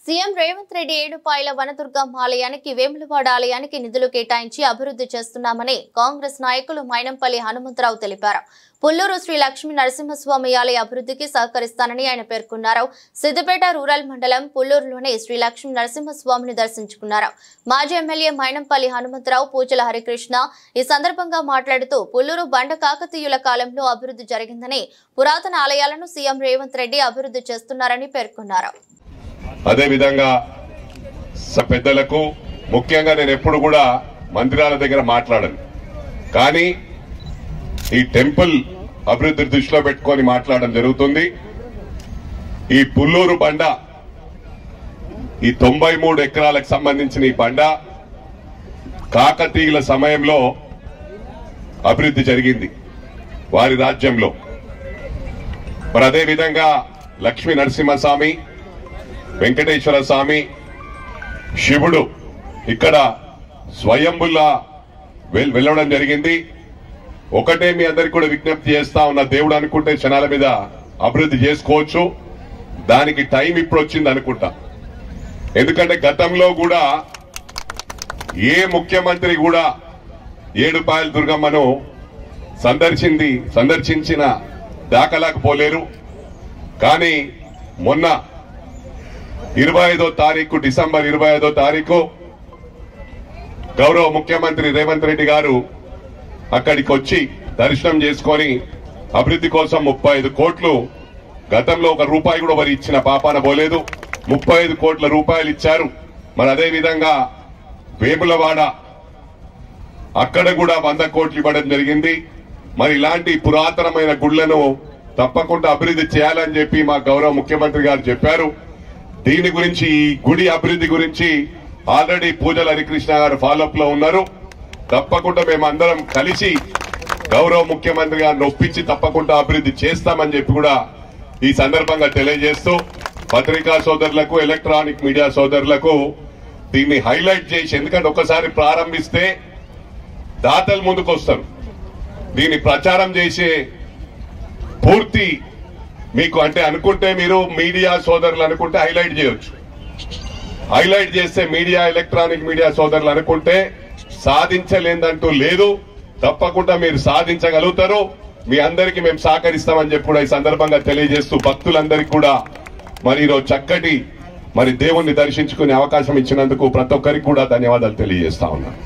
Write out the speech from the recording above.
CM Revanth Reddy Edupayala Vanadurgamma ఆలయానికి వేములవాడ ఆలయానికి నిధులు కేటాయించి అభివృద్ధి చేస్తున్నామని కాంగ్రెస్ నాయకులు మైనంపల్లి హనుమంతరావు తెలిపారు. పుల్లూరు శ్రీ లక్ష్మీ నరసింహస్వామి ఆలయ అభివృద్ధికి సహకరిస్తానని ఆయన పేర్కొన్నారు. సిద్దిపేట రూరల్ మండలం పుల్లూరులోని శ్రీ లక్ష్మీ నరసింహస్వామిని దర్శించుకున్నారు. మాజీ ఎమ్మెల్యే మైనంపల్లి హనుమంతరావు, పూజల హరికృష్ణ ఈ సందర్భంగా మాట్లాడుతూ పుల్లూరు బండ కాకతీయుల కాలంలో అభివృద్ధి జరిగిందని, పురాతన ఆలయాలను సీఎం రేవంత్ రెడ్డి అభివృద్ధి చేస్తున్నారని పేర్కొన్నారు. అదే విధంగా పెద్దలకు ముఖ్యంగా నేను ఎప్పుడు కూడా మందిరాల దగ్గర మాట్లాడను, కానీ ఈ టెంపుల్ అభివృద్ధి దృష్టిలో పెట్టుకొని మాట్లాడడం జరుగుతుంది. ఈ పుల్లూరు బండ, ఈ 93 ఎకరాలకు సంబంధించిన ఈ బండ కాకతీయుల సమయంలో అభివృద్ధి జరిగింది వారి రాజ్యంలో. మరి అదే విధంగా లక్ష్మీ నరసింహస్వామి, వెంకటేశ్వర స్వామి, శివుడు ఇక్కడ స్వయంభుల్లా వెళ్ళడం జరిగింది. ఒకటే మీ అందరికి కూడా విజ్ఞప్తి చేస్తా ఉన్న, దేవుడు అనుకుంటే క్షణాల మీద అభివృద్ధి చేసుకోవచ్చు. దానికి టైం ఇప్పుడు వచ్చింది అనుకుంటా. ఎందుకంటే గతంలో కూడా ఏ ముఖ్యమంత్రి కూడా ఏడుపాయల దుర్గమ్మను సందర్శించిన దాఖలాకు పోలేరు. కానీ మొన్న 25వ తారీఖు, డిసెంబర్ 25వ తారీఖు గౌరవ ముఖ్యమంత్రి రేవంత్ రెడ్డి గారు అక్కడికి వచ్చి దర్శనం చేసుకొని అభివృద్ధి కోసం 35 కోట్లు, గతంలో ఒక రూపాయి కూడా వారు ఇచ్చిన పాపాన పోలేదు, 35 కోట్ల రూపాయలు ఇచ్చారు. మరి అదే విధంగా వేములవాడ అక్కడ కూడా 100 కోట్లు ఇవ్వడం జరిగింది. మరి ఇలాంటి పురాతనమైన గుళ్లను తప్పకుండా అభివృద్ధి చేయాలని చెప్పి మా గౌరవ ముఖ్యమంత్రి గారు చెప్పారు. దీని గురించి, ఈ గుడి అభివృద్ధి గురించి ఆల్రెడీ పూజల హరికృష్ణ గారు ఫాలోఅప్ లో ఉన్నారు. తప్పకుండా మేమందరం కలిసి గౌరవ ముఖ్యమంత్రి గారిని ఒప్పించి తప్పకుండా అభివృద్ధి చేస్తామని చెప్పి కూడా ఈ సందర్భంగా తెలియజేస్తూ, పత్రికా సోదరులకు, ఎలక్ట్రానిక్ మీడియా సోదరులకు దీన్ని హైలైట్ చేసి, ఎందుకంటే ఒకసారి ప్రారంభిస్తే దాతలు ముందుకు వస్తారు, దీన్ని ప్రచారం చేసే పూర్తి మీకు అంటే అనుకుంటే మీరు మీడియా సోదరులు అనుకుంటే హైలైట్ చేయొచ్చు. హైలైట్ చేస్తే మీడియా, ఎలక్ట్రానిక్ మీడియా సోదరులు అనుకుంటే సాధించలేదంటూ లేదు. తప్పకుండా మీరు సాధించగలుగుతారు. మీ అందరికీ మేము సహకరిస్తామని చెప్పి కూడా ఈ సందర్భంగా తెలియజేస్తూ, భక్తులందరికీ కూడా మరి ఈరోజు చక్కటి దేవుణ్ణి దర్శించుకునే అవకాశం ఇచ్చినందుకు ప్రతి ఒక్కరికి కూడా ధన్యవాదాలు తెలియజేస్తా ఉన్నాను.